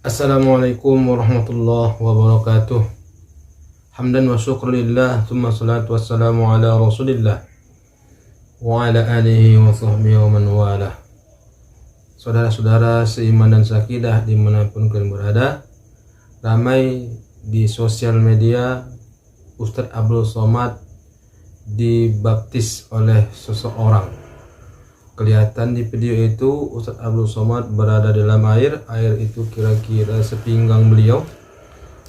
Assalamualaikum warahmatullahi wabarakatuh. Hamdan wa syukrulillah, thumma salatu wassalamu ala rasulillah wa ala alihi wa sahbihi wa man walah. Saudara-saudara seiman dan sakidah dimanapun kalian berada, ramai di sosial media Ustadz Abdul Somad dibaptis oleh seseorang. Kelihatan di video itu Ustadz Abdul Somad berada dalam air itu kira-kira sepinggang beliau.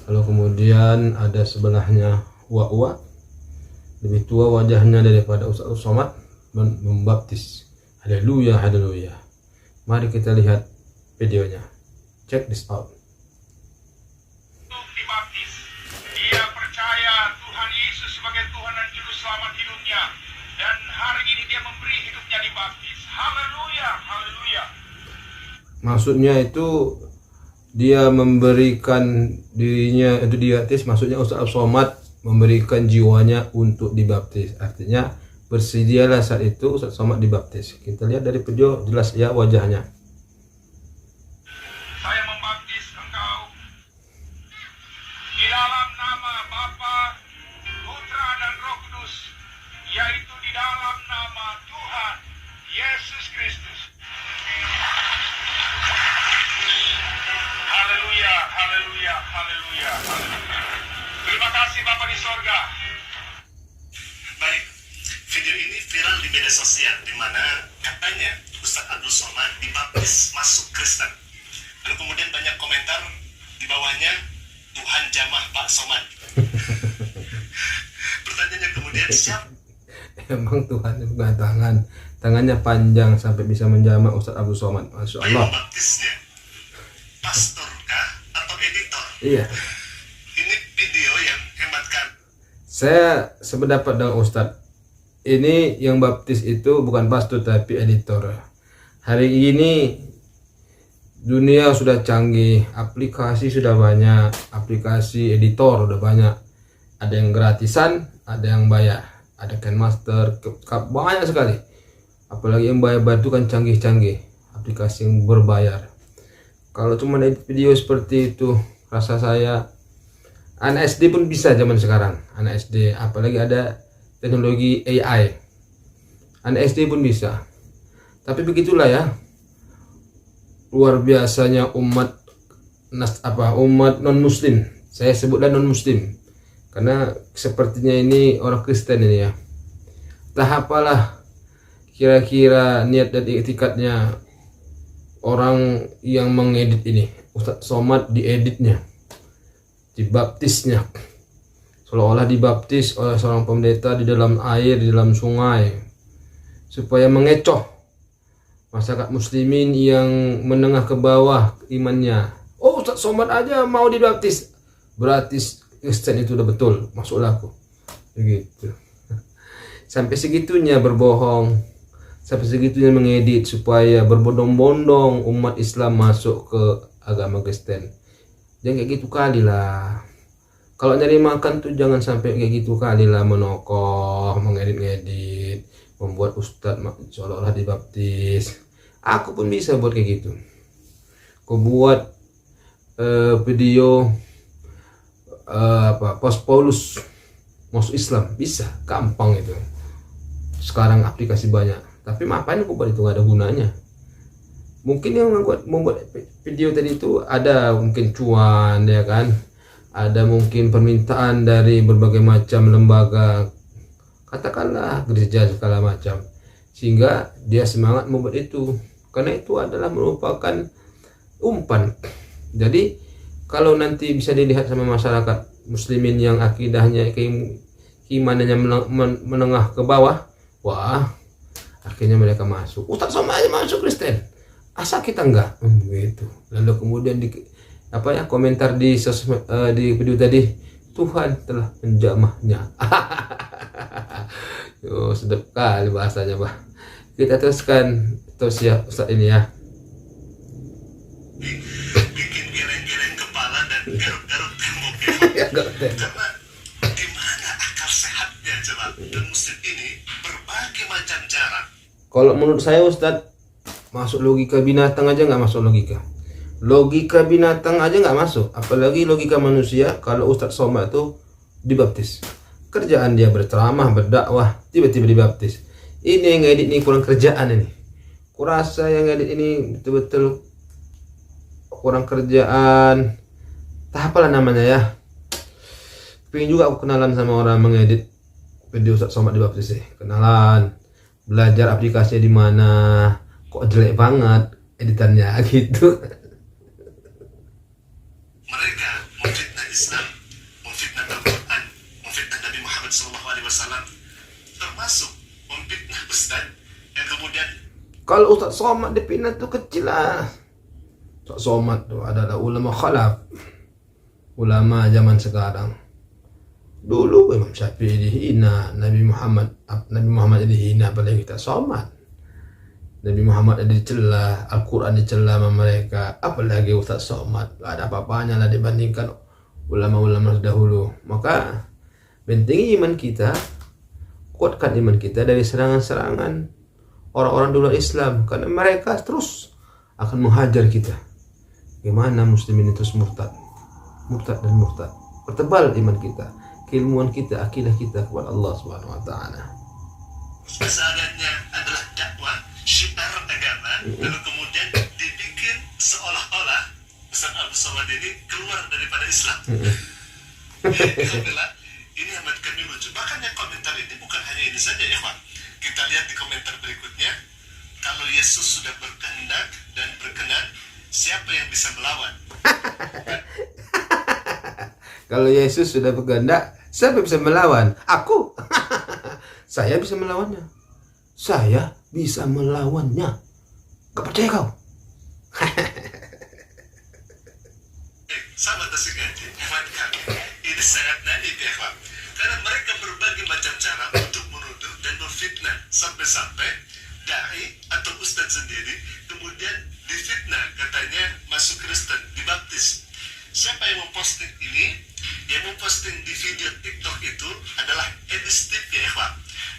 Lalu kemudian ada sebelahnya uwa-uwa, lebih tua wajahnya daripada Ustadz Abdul Somad, membaptis. Haleluya, haleluya. Mari kita lihat videonya. Check this out. Dibaptis, dia percaya Tuhan Yesus sebagai Tuhan dan Juru Selamat hidupnya, dan hari ini dia memberi hidupnya dibaptis. Haleluya, haleluya. Maksudnya itu dia memberikan dirinya itu dibaptis, maksudnya Ustadz Abdul Somad memberikan jiwanya untuk dibaptis. Artinya bersedialah saat itu Ustadz Somad dibaptis. Kita lihat dari video jelas ya wajahnya. Saya membaptis engkau di dalam nama Bapa, Putra dan Roh Kudus, yaitu di dalam nama Tuhan Yesus Kristus. Haleluya, haleluya, haleluya. Terima kasih Bapa di sorga. Baik, video ini viral di media sosial di mana katanya Ustadz Abdul Somad dibaptis masuk Kristen. Lalu kemudian banyak komentar di bawahnya, Tuhan jamah Pak Somad. Pertanyaannya kemudian, siapa Emang Tuhan bukan tangannya panjang sampai bisa menjamah Ustadz Abdul Somad. Masya yang Allah. membaptisnya? Pastor kah atau editor? Iya, Ini video yang hematkan. saya sependapat dengan Ustadz. Ini yang baptis itu bukan pastor tapi editor. Hari ini dunia sudah canggih, aplikasi sudah banyak, aplikasi editor sudah banyak. Ada yang gratisan, ada yang bayar, ada Kenmaster, banyak sekali. Apalagi yang bayar itu kan canggih-canggih, aplikasi yang berbayar. Kalau cuma edit video seperti itu, rasa saya anak SD pun bisa zaman sekarang. Anak SD, apalagi ada teknologi AI, anak SD pun bisa. Tapi begitulah ya, luar biasanya umat non muslim. Saya sebutlah non muslim karena sepertinya ini orang Kristen ini ya. Entah apalah kira-kira niat dan itikadnya orang yang mengedit ini. Ustadz Somad dieditnya, dibaptisnya, seolah-olah dibaptis oleh seorang pendeta di dalam air, di dalam sungai, supaya mengecoh masyarakat muslimin yang menengah ke bawah imannya. Oh, Ustadz Somad aja mau dibaptis, berarti Kristen itu udah betul, masuklah aku. Begitu. Sampai segitunya berbohong, sampai segitunya mengedit supaya berbondong-bondong umat Islam masuk ke agama Kristen. Jangan kayak gitu kali lah. Kalau nyari makan tuh jangan sampai kayak gitu kali lah, menokoh, mengedit-ngedit, membuat ustadz seolah-olah dibaptis. Aku pun bisa buat kayak gitu. Aku buat video post Paulus masuk Islam, bisa, gampang itu. Sekarang aplikasi banyak, tapi ngapain aku buat itu, nggak ada gunanya. Mungkin yang membuat video tadi itu ada mungkin cuan ya kan, ada mungkin permintaan dari berbagai macam lembaga, katakanlah gereja segala macam, sehingga dia semangat membuat itu, karena itu adalah merupakan umpan. Jadi kalau nanti bisa dilihat sama masyarakat muslimin yang akidahnya keimanannya menengah ke bawah, wah, akhirnya mereka masuk. Ustadz sama aja masuk Kristen, asal kita enggak, gitu. Lalu kemudian komentar di video tadi, Tuhan telah menjamahnya. Yo, sedap kali bahasanya, Bah. Kita teruskan terus ya Ustadz ini ya. bikin geleng-geleng kepala dan garuk-garuk tembok Ya, enggak. Karena di mana akal sehatnya coba? Dan muslim ini berbagai macam cara. Kalau menurut saya Ustadz, masuk logika binatang aja nggak masuk logika. Logika binatang aja nggak masuk, apalagi logika manusia. Kalau Ustadz Somad itu dibaptis, kerjaan dia berceramah, berdakwah, tiba-tiba dibaptis. Ini yang ngedit ini kurang kerjaan ini. Kurasa yang ngedit ini betul-betul kurang kerjaan. Tak apalah namanya ya. Pengen juga aku kenalan sama orang mengedit video Ustadz Somad dibaptis sih. Kenalan, belajar aplikasinya di mana. Kok jelek banget editannya gitu. Mereka memfitnah Islam, memfitnah Al-Quran, memfitnah Nabi Muhammad SAW, termasuk memfitnah Ustaz yang kemudian Kalau Ustadz Somad dipindah tuh kecil lah. Ustadz Somad tuh adalah ulama khalaf, ulama zaman sekarang. Dulu Imam Syafi'i dihina, Nabi Muhammad dihina, apalagi kita Somad. Nabi Muhammad ada dicela, Al-Quran dicela sama mereka, apalagi Ustadz Somad. Gak ada apa-apanya lah dibandingkan ulama-ulama dahulu. Maka bentengi iman kita, kuatkan iman kita dari serangan-serangan orang-orang di luar Islam, karena mereka terus akan menghajar kita. Gimana muslimin terus murtad dan murtad. Pertebal iman kita, keilmuan kita, akidah kita kepada Allah Subhanahu wa taala. kesadarannya adalah dakwah syiar agama, lalu kemudian dibikin seolah-olah Ustaz Abdul Somad ini keluar daripada Islam. Alhamdulillah, ini amat kami lucu. Bahkan yang komentar ini bukan hanya ini saja ya Pak. Kita lihat di komentar berikutnya, kalau Yesus sudah berkehendak dan berkenan, siapa yang bisa melawan? Kalau Yesus sudah berkehendak, siapa bisa melawan? Aku. Saya bisa melawannya. Saya bisa melawannya. Gak percaya kau? Sama tersengaja, hemat kami. Ini sangat naif ya Pak. Karena mereka berbagai macam cara untuk menuduh dan memfitnah, sampai-sampai dai atau ustadz sendiri kemudian difitnah, katanya masuk Kristen, dibaptis. Siapa yang memposting ini? Yang memposting di video TikTok itu adalah Edis TV ya Pak.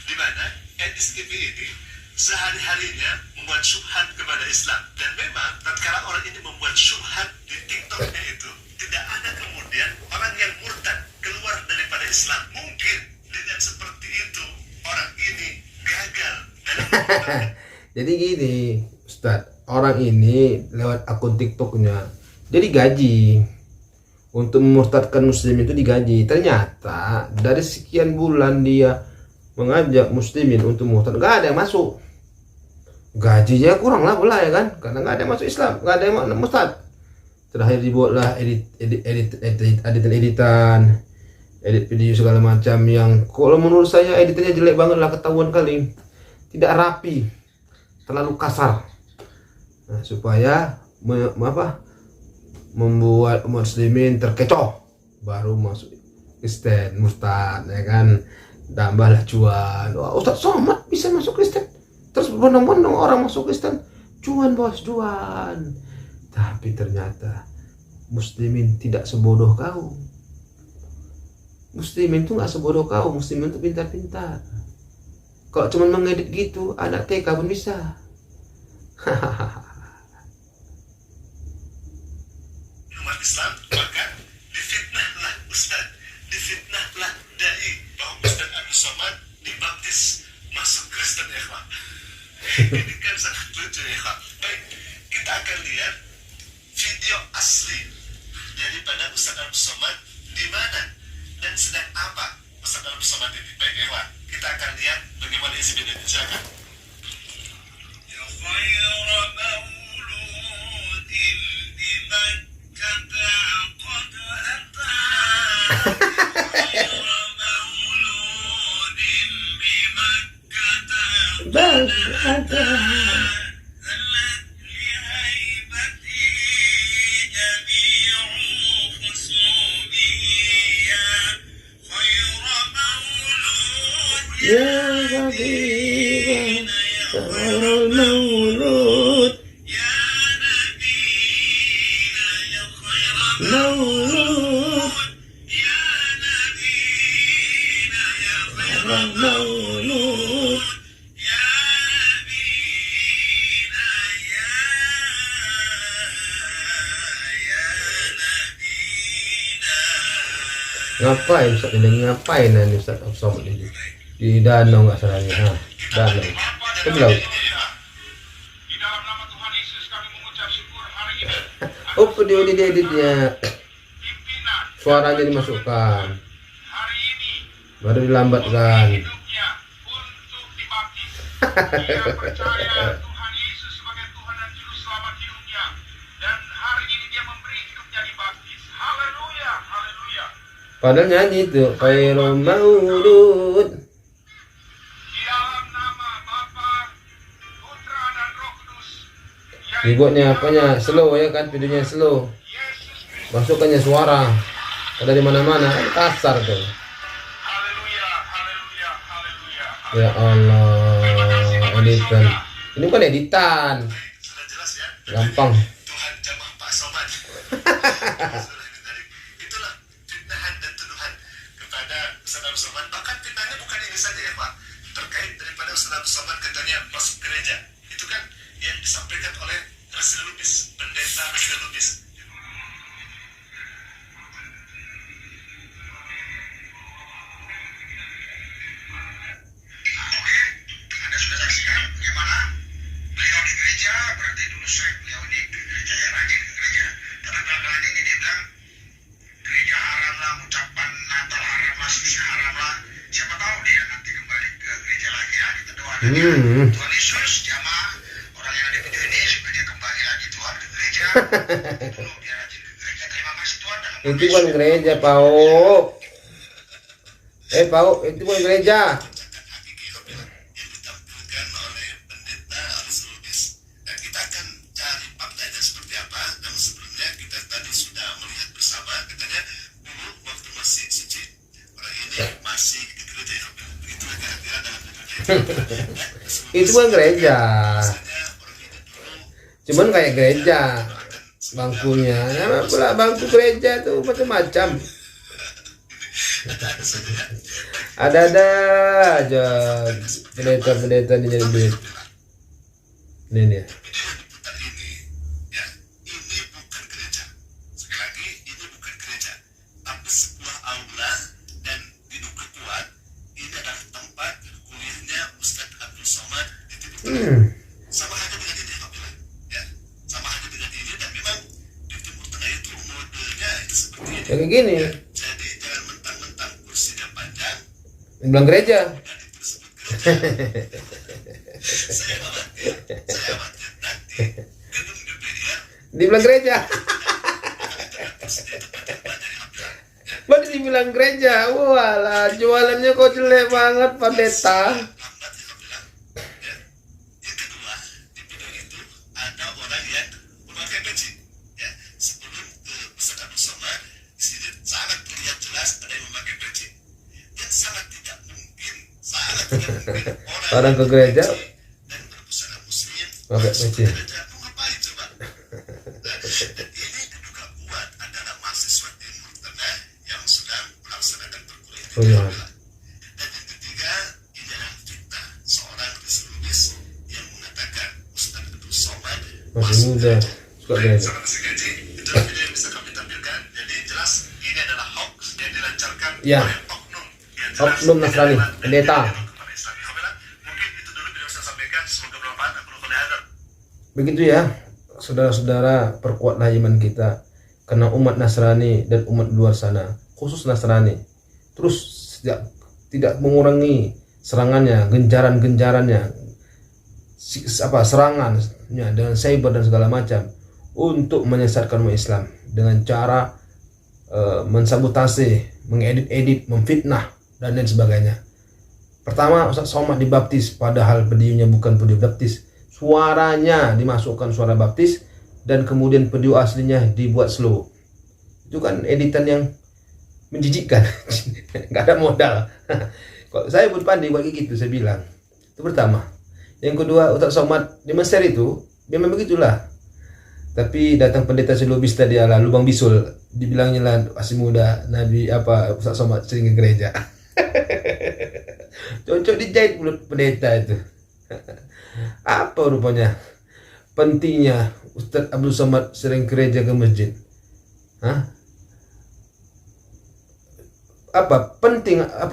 Di mana Edis TV ini sehari-harinya membuat syubhat kepada Islam. Dan memang tatkala orang ini membuat syubhat di TikToknya itu, tidak ada kemudian orang yang murtad keluar daripada Islam. Mungkin dengan seperti itu orang ini gagal dalam Jadi gini Ustadz, orang ini lewat akun TikToknya jadi gaji untuk memurtadkan muslim, itu digaji. Ternyata dari sekian bulan dia mengajak muslimin untuk murtad, gak ada yang masuk. Gajinya kurang lah pula ya kan, karena gak ada yang masuk Islam, gak ada yang murtad. Terakhir dibuatlah editan edit video segala macam yang kalau menurut saya editannya jelek banget lah, ketahuan kali, tidak rapi, terlalu kasar. Nah, supaya membuat umat muslimin terkecoh, baru masuk Kristen, murtad ya kan, tambahlah cuan. Wah, Ustadz Somad bisa masuk Kristen, terus bondong-bondong orang masuk Kristen, cuan bos, cuan. Tapi ternyata muslimin tidak sebodoh kau. Muslimin tuh nggak sebodoh kau, muslimin tuh pintar-pintar. Kalau cuma mengedit gitu, anak TK pun bisa. umat Islam, maka difitnahlah Ustaz, difitnahlah dai bahwa Ustaz Abdul Somad dibaptis masuk Kristen ya Pak. Ini kan sangat lucu ya Pak. Baik, kita akan lihat video asli daripada Ustaz Abdul Somad di mana dan sedang apa Ustaz Abdul Somad ini. Baik ya Pak, kita akan lihat bagaimana isi video ini. Silakan. Ya khayra mauludin biman Ngapain Ustaz ini? Ngapain ini Ustaz Abdul Somad ini? Di danau nggak salahnya. Nah, danau. Itu laut. Di dalam nama Tuhan Yesus kami mengucap syukur hari ini. Oh, video di editnya. Pimpinan Suaranya dimasukkan. hari ini Baru dilambatkan. hidupnya untuk dibaptis. Dia percaya Tuhan Yesus sebagai Tuhan dan Juru Selamat hidupnya. Dan hari ini dia memberi hidupnya dibaptis. Haleluya, haleluya. Padahal nyanyi itu Khairul Maulud. Di dalam nama Bapa, Putra dan Roh Kudus. Dibuatnya apanya slow ya kan, videonya slow. Yesus Kristus. Masukkannya suara. Ada di mana-mana kasar tuh. Haleluya, haleluya, haleluya. Ya Allah, editan. Ini bukan editan. Sudah jelas ya? Gampang. Tuhan jamah Pak Somad. Itulah fitnahan dan tuduhan kepada Ustaz Abdul Somad. Bahkan fitnahnya bukan ini saja ya Pak. Terkait daripada Ustaz Abdul Somad katanya masuk gereja. Itu kan yang disampaikan oleh Rasul Lubis, pendeta Rasul Lubis. Anda sudah saksikan bagaimana beliau di gereja, berarti dulu sering beliau ini di gereja yang rajin ke gereja. Tapi belakangan ini dia bilang gereja haram lah, ucapan Natal haram lah, suci haram lah. Siapa tahu dia nanti kembali ke gereja lagi ya. Kita doakan ya. Tuhan Yesus jamaah orang yang ada video ini supaya dia kembali lagi Tuhan ke gereja. Dulu dia rajin ke gereja. Terima kasih Tuhan dalam nama Itu bukan Yesus. gereja, Pau. Pau, itu bukan gereja. Ucapan hakiki yang ditampilkan oleh pendeta Rasul Lubis. Dan kita akan cari faktanya seperti apa. Namun sebelumnya kita tadi sudah melihat bersama katanya dulu waktu masih suci orang ini masih di gereja ya. Begitulah kira-kira dalam gereja. Itu bukan gereja. Misalnya orang ini dulu Cuman kayak gereja bangkunya. Nama pula bangku gereja tuh macam-macam. Ada aja pendeta ini jadi duit. Ini dia. video yang diputar ini ya ini bukan gereja. Sekali lagi ini bukan gereja, tapi sebuah aula dan diduga kuat ini adalah tempat kuliahnya Ustadz Abdul Somad di Timur Tengah. Sama halnya dengan ini Alhamdulillah. Ya, sama halnya dengan ini dan memang di Timur Tengah itu modelnya itu seperti ini. Ya, kayak gini. Jadi jangan mentang-mentang kursinya panjang Bilang gereja. dan itu disebut gereja. Saya khawatir nanti gedung DPR Dibilang gereja. Baru dibilang gereja. Walah, jualannya kok jelek banget pendeta. lambat ya bilang. Ya. Yang kedua di video itu ada orang yang memakai peci. Ya. Sebelum ke Ustaz Abdul Somad di sini sangat terlihat jelas ada yang memakai peci. Dan sangat tidak mungkin Orang ke gereja dan berbusana muslim pakai masuk peci. ke gereja mau ngapain coba? Dan ini diduga kuat adalah mahasiswa Timur Tengah yang sedang melaksanakan perkuliahan di Oh, iya. Alhamdulillah. Dan yang ketiga, ini adalah fitnah seorang Rasul Lubis yang mengatakan Ustaz Abdul Somad Masih muda. Suka Baik, gereja. sahabat sekalian, itulah video yang bisa kami tampilkan. Jadi jelas ini adalah hoax yang dilancarkan Ya. oleh oknum. Yang jelas Oknum Nasrani, ini adalah pendeta. kepada Islam. Alhamdulillah, mungkin itu dulu video yang saya sampaikan. Semoga bermanfaat. Aku Nurul Hadar. Begitu ya, saudara-saudara, perkuatlah iman kita. Karena umat Nasrani dan umat luar sana, khusus Nasrani, terus tidak mengurangi serangannya, genjaran-genjarannya, serangannya dengan cyber dan segala macam untuk menyesatkan umat Islam dengan cara mensabotase, mengedit-edit, memfitnah dan lain sebagainya. Pertama, Ustaz Somad dibaptis padahal videonya bukan video baptis. Suaranya dimasukkan suara baptis dan kemudian video aslinya dibuat slow. Itu kan editan yang menjijikkan. Nggak ada modal. Kok saya pun pandai buat kayak gitu, saya bilang. Itu pertama. Yang kedua, Ustaz Somad di Mesir itu memang begitulah. Tapi datang pendeta Silubis tadi ala lubang bisul, dibilangnya lah masih muda, Nabi apa Ustaz Somad sering ke gereja. Cocok dijahit mulut pendeta itu. Apa rupanya pentingnya Ustaz Abdul Somad sering gereja ke masjid? Hah?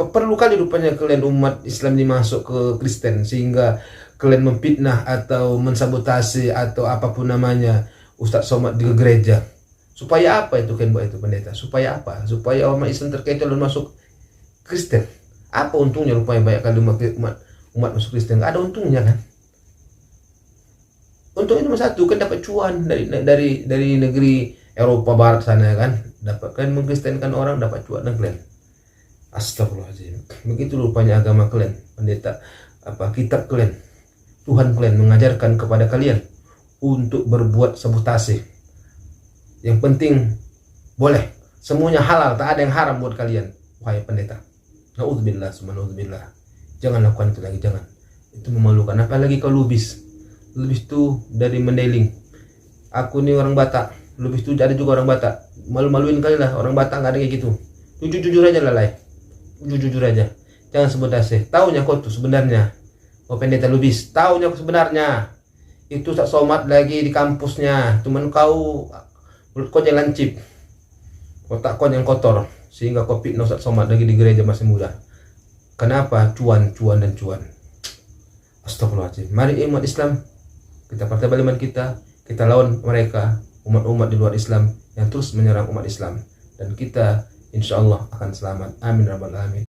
perlu kali rupanya kalian umat Islam dimasuk ke Kristen sehingga kalian memfitnah atau mensabotase atau apapun namanya Ustadz Somad di gereja. Supaya apa itu kan buat itu pendeta? Supaya apa? Supaya umat Islam terkait lalu masuk Kristen. Apa untungnya rupanya banyak kali umat masuk Kristen? Gak ada untungnya kan? Untungnya cuma satu, kan dapat cuan dari negeri Eropa Barat sana kan, dapat kan mengkristenkan orang, dapat cuan dan kalian. Astagfirullahaladzim. Begitu rupanya agama kalian, pendeta, kitab kalian, Tuhan kalian mengajarkan kepada kalian untuk berbuat sabotase. Yang penting boleh, semuanya halal, tak ada yang haram buat kalian. Wahai pendeta, naudzubillah, subhanallah, jangan lakukan itu lagi, jangan. Itu memalukan. Apalagi kau lubis itu dari Mendeling. Aku nih orang Batak, lubis itu ada juga orang Batak. Malu-maluin kali lah, orang Batak nggak ada kayak gitu. Jujur aja lah, jujur aja, jangan sabotase. Taunya kau tuh sebenarnya, oh pendeta lubis, taunya sebenarnya itu Ustadz Somad lagi di kampusnya, cuman kau mulut kau yang lancip, otak kau yang kotor, sehingga kau fitnah Ustadz Somad lagi di gereja masih muda. Kenapa? Cuan dan cuan. Astagfirullahaladzim. Mari umat Islam, kita partai baliman kita lawan mereka umat-umat di luar Islam yang terus menyerang umat Islam, dan kita insya Allah akan selamat. Amin rabbal alamin.